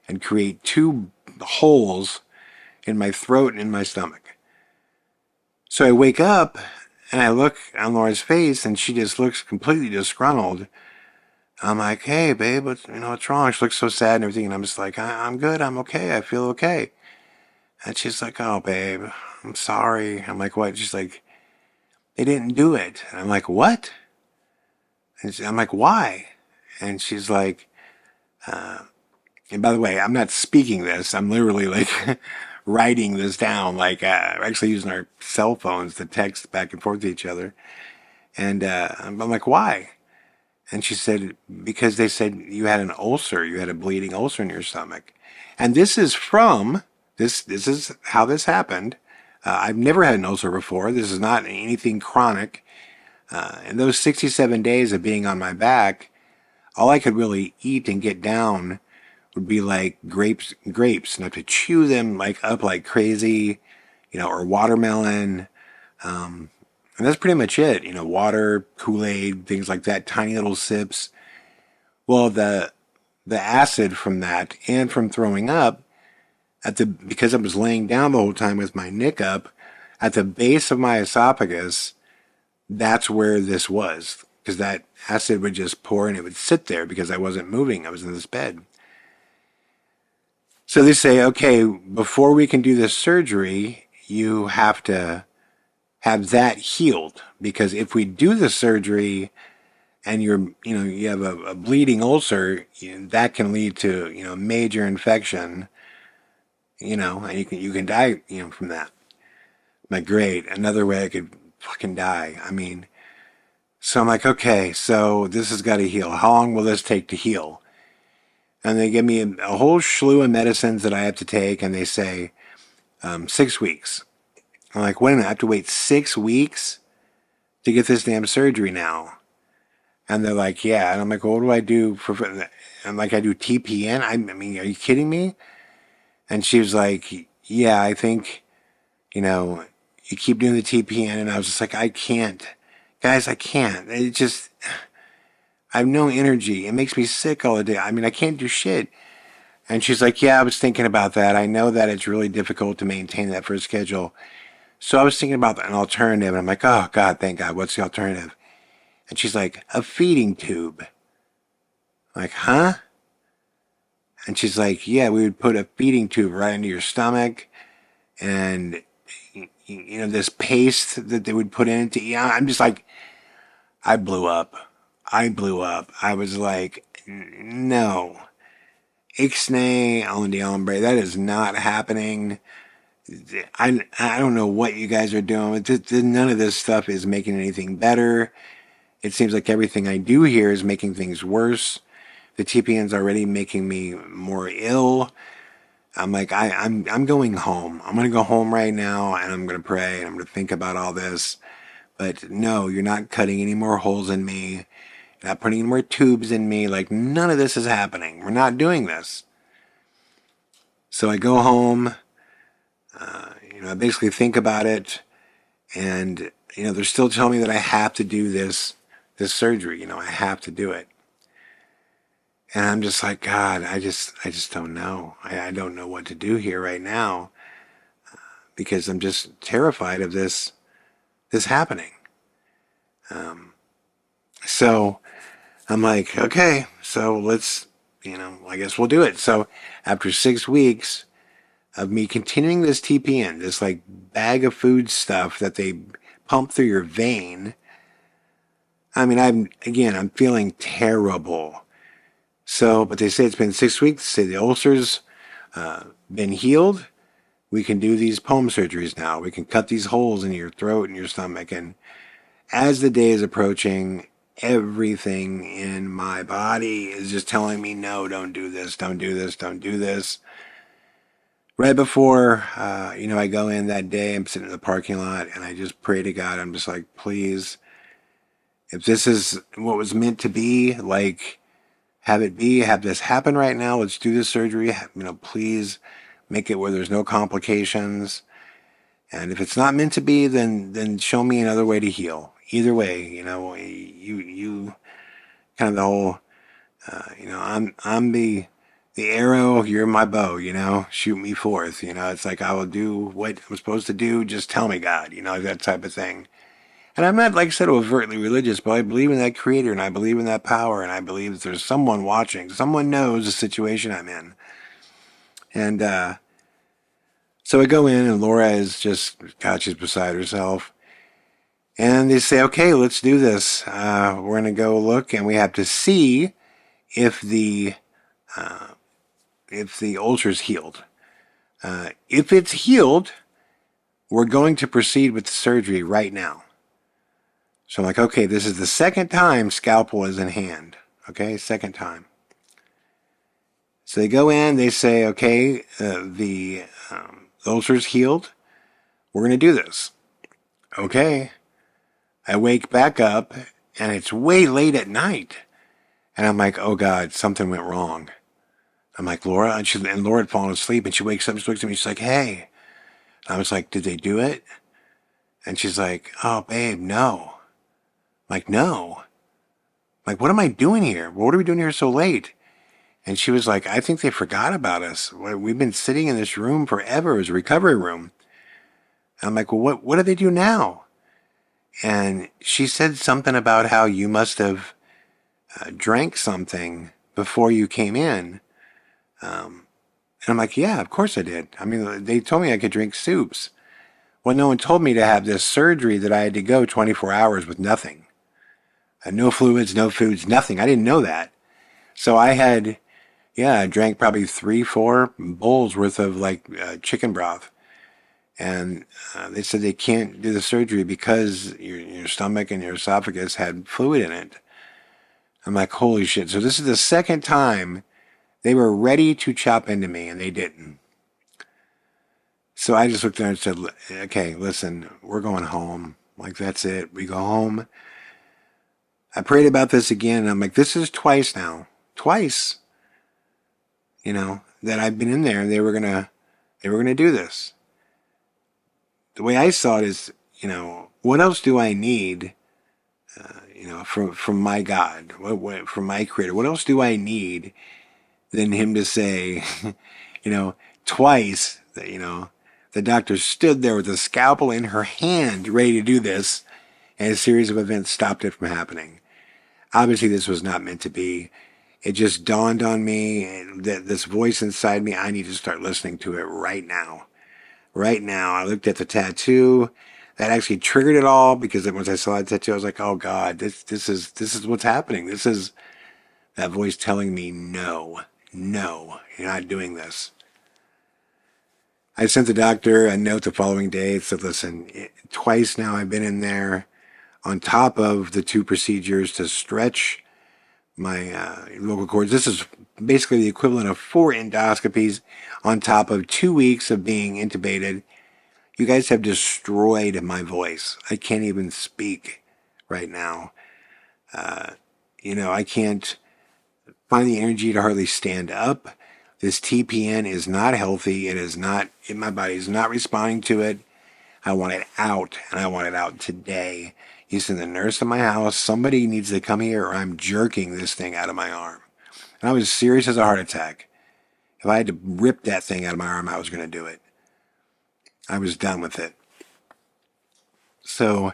and create 2 holes in my throat and in my stomach. So I wake up and I look on Laura's face and she just looks completely disgruntled. I'm like, hey, babe, what's wrong? She looks so sad and everything. And I'm just like, I'm good. I'm okay. I feel okay. And she's like, oh, babe, I'm sorry. I'm like, what? She's like, they didn't do it. And I'm like, what? And I'm like, why? And she's like, and by the way, I'm not speaking this. I'm literally writing this down. We're actually using our cell phones to text back and forth to each other. And I'm like, why? And she said, because they said you had an ulcer. You had a bleeding ulcer in your stomach. And this is from This is how this happened. I've never had an ulcer before. This is not anything chronic. In those 67 days of being on my back, all I could really eat and get down would be like grapes, and I have to chew them like up like crazy, or watermelon. And that's pretty much it. Water, Kool-Aid, things like that, tiny little sips. Well, the acid from that and from throwing up because I was laying down the whole time with my neck up at the base of my esophagus, that's where this was. Because that acid would just pour and it would sit there because I wasn't moving. I was in this bed. So they say, okay, before we can do this surgery, you have to have that healed. Because if we do the surgery and you have a bleeding ulcer, that can lead to, major infection, and you can die, from that. I'm like, great, another way I could fucking die. I mean, so I'm like, okay, so this has got to heal. How long will this take to heal? And they give me a whole slew of medicines that I have to take, and they say 6 weeks. I'm like, wait a minute, I have to wait 6 weeks to get this damn surgery now. And they're like, yeah. And I'm like, well, what do I do I'm like, I do TPN? I mean, are you kidding me? And she was like, yeah, I think, you keep doing the TPN. And I was just like, I can't. Guys, I can't. It just, I have no energy. It makes me sick all the day. I mean, I can't do shit. And she's like, yeah, I was thinking about that. I know that it's really difficult to maintain that for a schedule. So I was thinking about an alternative. And I'm like, oh, God, thank God. What's the alternative? And she's like, a feeding tube. I'm like, huh? And she's like, yeah, we would put a feeding tube right into your stomach. And, this paste that they would put in it to, I'm just like, I blew up. I was like, no. Ixnay on the hombre. That is not happening. I don't know what you guys are doing. None of this stuff is making anything better. It seems like everything I do here is making things worse. The TPN's already making me more ill. I'm like, I'm going home. I'm going to go home right now, and I'm going to pray, and I'm going to think about all this. But no, you're not cutting any more holes in me. You're not putting any more tubes in me. Like, none of this is happening. We're not doing this. So I go home. I basically think about it, and they're still telling me that I have to do this surgery. I have to do it. And I'm just like, God, I just don't know. I don't know what to do here right now because I'm just terrified of this happening. So I'm like, okay, so let's, I guess we'll do it. So after 6 weeks of me continuing this TPN, this like bag of food stuff that they pump through your vein, I mean, I'm feeling terrible. So, but they say it's been 6 weeks. They say the ulcer's been healed. We can do these palm surgeries now. We can cut these holes in your throat and your stomach. And as the day is approaching, everything in my body is just telling me, no, don't do this, don't do this, don't do this. Right before, I go in that day, I'm sitting in the parking lot and I just pray to God. I'm just like, please, if this is what was meant to be, like, have this happen right now. Let's do this surgery. Please make it where there's no complications. And if it's not meant to be, then show me another way to heal. Either way, you kind of the whole, I'm the arrow, you're my bow, shoot me forth. It's like I will do what I'm supposed to do. Just tell me, God, that type of thing. And I'm not, like I said, overtly religious, but I believe in that creator and I believe in that power and I believe that there's someone watching. Someone knows the situation I'm in. And so I go in and Laura is just, God, she's beside herself. And they say, okay, let's do this. We're going to go look and we have to see if the ulcer's healed. If it's healed, we're going to proceed with the surgery right now. So I'm like, okay, this is the second time scalpel is in hand. Okay, second time. So they go in, they say, okay, the ulcer's healed. We're going to do this. Okay. I wake back up and it's way late at night. And I'm like, oh God, something went wrong. I'm like, Laura, and Laura had fallen asleep and she wakes up and she looks at me. She's like, hey. And I was like, did they do it? And she's like, oh, babe, no. I'm like, no. I'm like, what am I doing here? What are we doing here so late? And she was like, I think they forgot about us. We've been sitting in this room forever. It was a recovery room. And I'm like, well, what do they do now? And she said something about how you must have drank something before you came in. And I'm like, yeah, of course I did. I mean, they told me I could drink soups. Well, no one told me to have this surgery that I had to go 24 hours with nothing. No fluids, no foods, nothing. I didn't know that. So I had, I drank probably 3-4 bowls worth of chicken broth. And they said they can't do the surgery because your stomach and your esophagus had fluid in it. I'm like, holy shit. So this is the second time they were ready to chop into me and they didn't. So I just looked at her and said, okay, listen, we're going home. Like, that's it. We go home. I prayed about this again, and I'm like, this is twice now. Twice. That I've been in there and they were gonna do this. The way I saw it is, what else do I need, from my God, from my Creator? What else do I need than Him to say, twice that, the doctor stood there with a scalpel in her hand, ready to do this, and a series of events stopped it from happening. Obviously, this was not meant to be. It just dawned on me that this voice inside me, I need to start listening to it right now. Right now. I looked at the tattoo. That actually triggered it all, because once I saw that tattoo, I was like, oh God, this is what's happening. This is that voice telling me, no, you're not doing this. I sent the doctor a note the following day. It said, listen, twice now I've been in there on top of the 2 procedures to stretch my vocal cords. This is basically the equivalent of 4 endoscopies on top of 2 weeks of being intubated. You guys have destroyed my voice. I can't even speak right now. I can't find the energy to hardly stand up. This TPN is not healthy. It is not, my body is not responding to it. I want it out, and I want it out today. You send the nurse in my house. Somebody needs to come here, or I'm jerking this thing out of my arm. And I was serious as a heart attack. If I had to rip that thing out of my arm, I was going to do it. I was done with it. So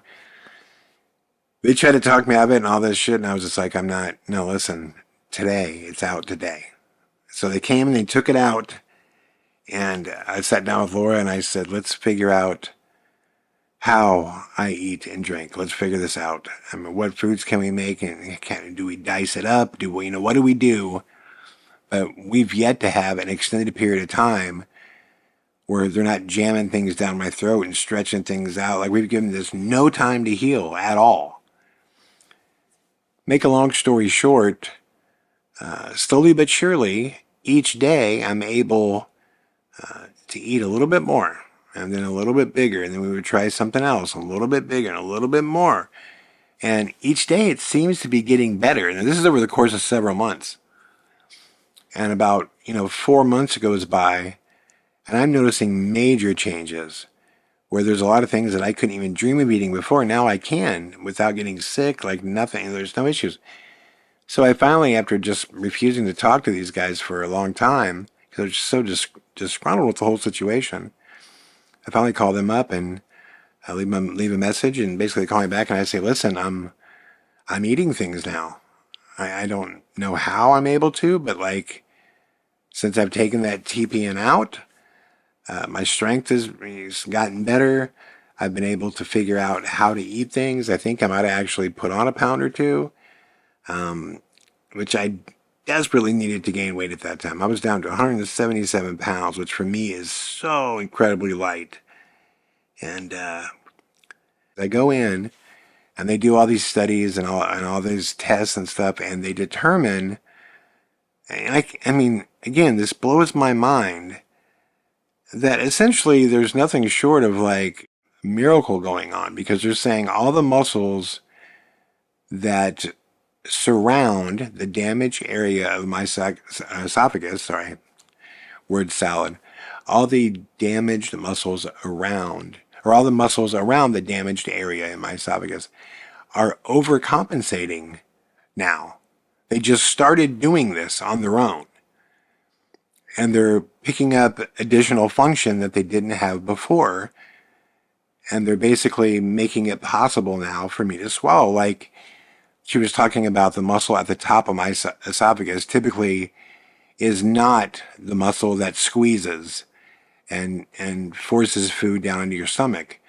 they tried to talk me out of it and all this shit, and I was just like, listen, today, it's out today. So they came and they took it out, and I sat down with Laura and I said, let's figure out how I eat and drink. Let's figure this out. I mean, what foods can we make, and do we dice it up? What do we do? But we've yet to have an extended period of time where they're not jamming things down my throat and stretching things out. Like, we've given this no time to heal at all. Make a long story short, slowly but surely, each day I'm able to eat a little bit more, and then a little bit bigger, and then we would try something else, a little bit bigger, and a little bit more. And each day it seems to be getting better. And this is over the course of several months. And about, 4 months goes by, and I'm noticing major changes where there's a lot of things that I couldn't even dream of eating before. Now I can without getting sick, like nothing. There's no issues. So I finally, after just refusing to talk to these guys for a long time, because I was so disgruntled with the whole situation, I finally called them up and I leave a message, and basically they call me back and I say, listen, I'm eating things now. I don't know how I'm able to, but since I've taken that TPN out, my strength has gotten better. I've been able to figure out how to eat things. I think I might have actually put on a pound or 2, which I desperately needed to gain weight at that time. I was down to 177 pounds, which for me is so incredibly light. And I go in, and they do all these studies and all these tests and stuff, and they determine And I mean, again, this blows my mind that essentially there's nothing short of like a miracle going on, because they're saying all the muscles that surround the damaged area of my esophagus, sorry, word salad, all the damaged muscles around, or all the muscles around the damaged area in my esophagus are overcompensating now. They just started doing this on their own. And they're picking up additional function that they didn't have before. And they're basically making it possible now for me to swallow. Like she was talking about, the muscle at the top of my esophagus typically is not the muscle that squeezes and forces food down into your stomach.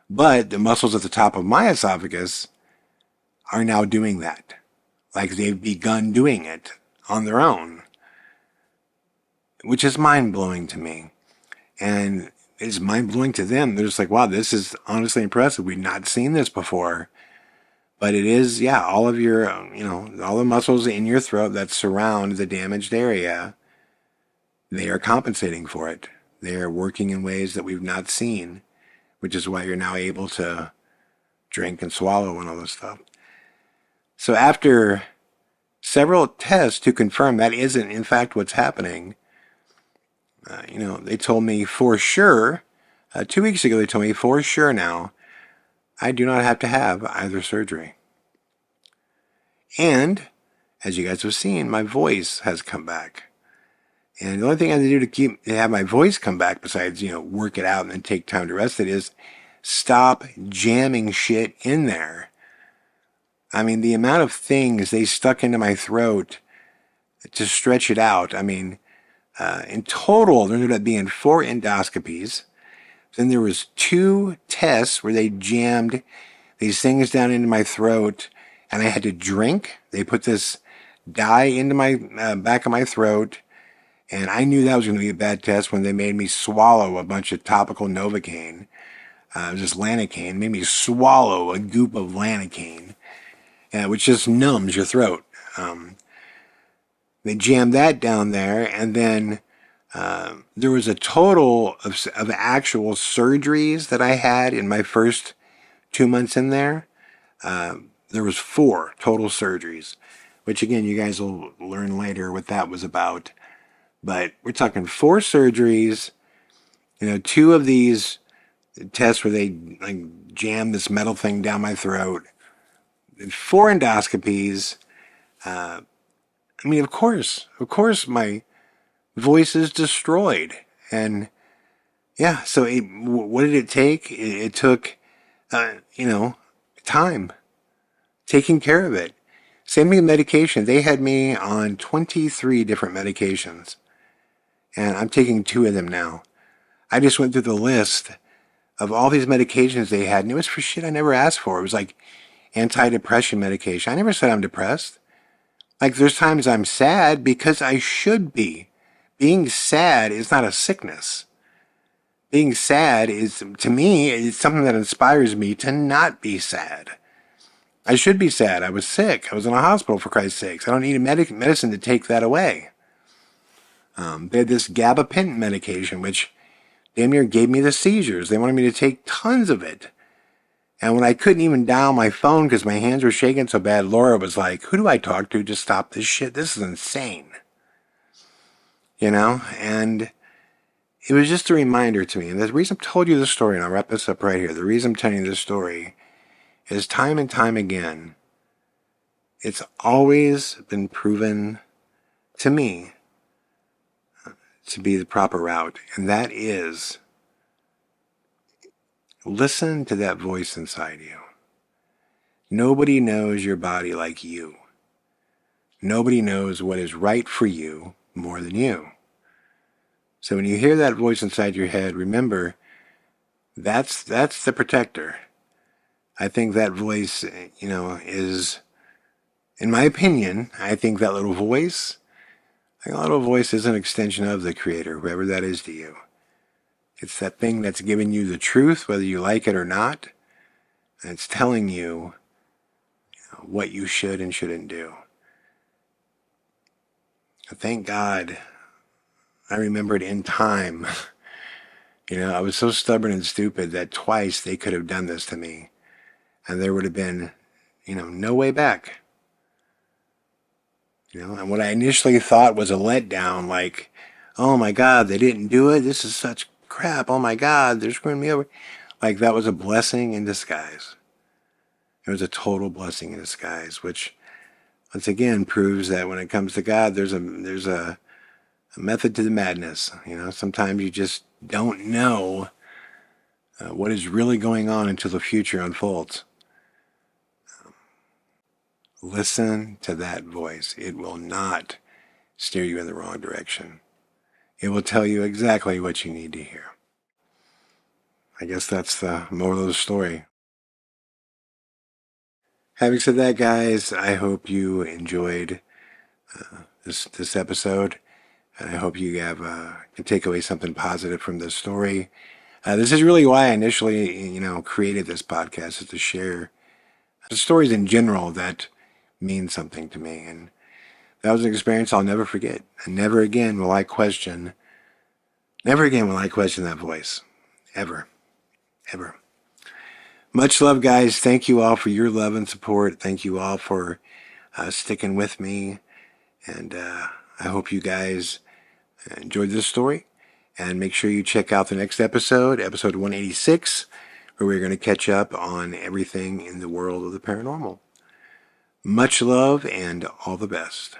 But the muscles at the top of my esophagus are now doing that. Like they've begun doing it on their own, which is mind-blowing to me. And it's mind-blowing to them. They're just like, wow, this is honestly impressive. We've not seen this before. But it is, yeah, all of your, all the muscles in your throat that surround the damaged area, they are compensating for it. They are working in ways that we've not seen, which is why you're now able to drink and swallow and all this stuff. So after several tests to confirm that isn't in fact what's happening, they told me for sure, 2 weeks ago they told me for sure now, I do not have to have either surgery. And, as you guys have seen, my voice has come back. And the only thing I have to do to have my voice come back, besides, work it out and then take time to rest it, is stop jamming shit in there. I mean, the amount of things they stuck into my throat to stretch it out. I mean, in total, there ended up being 4 endoscopies. Then there was 2 tests where they jammed these things down into my throat, and I had to drink. They put this dye into my back of my throat, and I knew that was going to be a bad test when they made me swallow a bunch of topical Novocaine. It was just Lanacaine. Made me swallow a goop of Lanacaine, which just numbs your throat. They jammed that down there, and then there was a total of actual surgeries that I had in my first 2 months in there. There was 4 total surgeries, which again, you guys will learn later what that was about. But we're talking 4 surgeries, 2 of these tests where they like jammed this metal thing down my throat, 4 endoscopies. I mean, of course, my voice is destroyed. And yeah, so what did it take? It took, time, taking care of it. Same thing with medication. They had me on 23 different medications, and I'm taking 2 of them now. I just went through the list of all these medications they had, and it was for shit I never asked for. It was like antidepressant medication. I never said I'm depressed. Like, there's times I'm sad because I should be. Being sad is not a sickness. Being sad is, to me, it's something that inspires me to not be sad. I should be sad. I was sick. I was in a hospital, for Christ's sakes. I don't need a medicine to take that away. They had this gabapentin medication, which damn near gave me the seizures. They wanted me to take tons of it. And when I couldn't even dial my phone because my hands were shaking so bad, Laura was like, who do I talk to stop this shit? This is insane. And it was just a reminder to me. And the reason I told you this story, and I'll wrap this up right here, the reason I'm telling you this story is time and time again, it's always been proven to me to be the proper route. And that is, listen to that voice inside you. Nobody knows your body like you. Nobody knows what is right for you more than you. So when you hear that voice inside your head, remember, that's the protector. I think that voice, is, in my opinion, I think that little voice is an extension of the Creator, whoever that is to you. It's that thing that's giving you the truth, whether you like it or not. And it's telling you, what you should and shouldn't do. Thank God I remembered in time. I was so stubborn and stupid that twice they could have done this to me, and there would have been, no way back. And what I initially thought was a letdown, like, oh my God, they didn't do it. This is such crap. Oh my God, they're screwing me over. Like that was a blessing in disguise. It was a total blessing in disguise, which once again proves that when it comes to God, there's a method to the madness. Sometimes you just don't know what is really going on until the future unfolds. Listen to that voice. It will not steer you in the wrong direction. It will tell you exactly what you need to hear. I guess that's the moral of the story. Having said that, guys, I hope you enjoyed this episode, and I hope you can take away something positive from this story. This is really why I initially, created this podcast, is to share the stories in general that mean something to me, and that was an experience I'll never forget. And never again will I question that voice, ever, ever. Much love, guys. Thank you all for your love and support. Thank you all for sticking with me. And I hope you guys enjoyed this story. And make sure you check out the next episode 186, where we're going to catch up on everything in the world of the paranormal. Much love and all the best.